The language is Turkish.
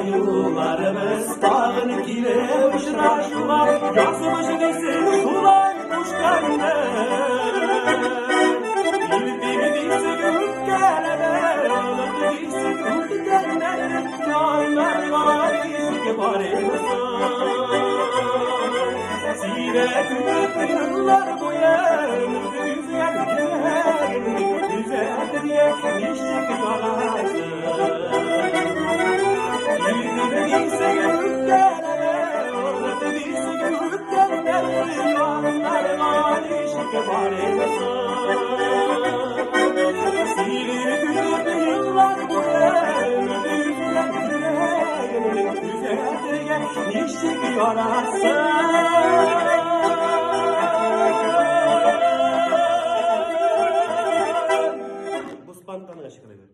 Yularımız dağın kireçler şular yazmış desin sulaymış derler İldirdiyse gök gelene Ağladıysa gök gelene Canlar var ki var Zire küçük yıllar bu yer Güzel diye işlik yarası İldirdiyse gök gelene Ağladıysa gök gelene Canlar var ki var Zire küçük yıllar bu yer Güzel diye işlik yarası Bu spontane aşkına göre.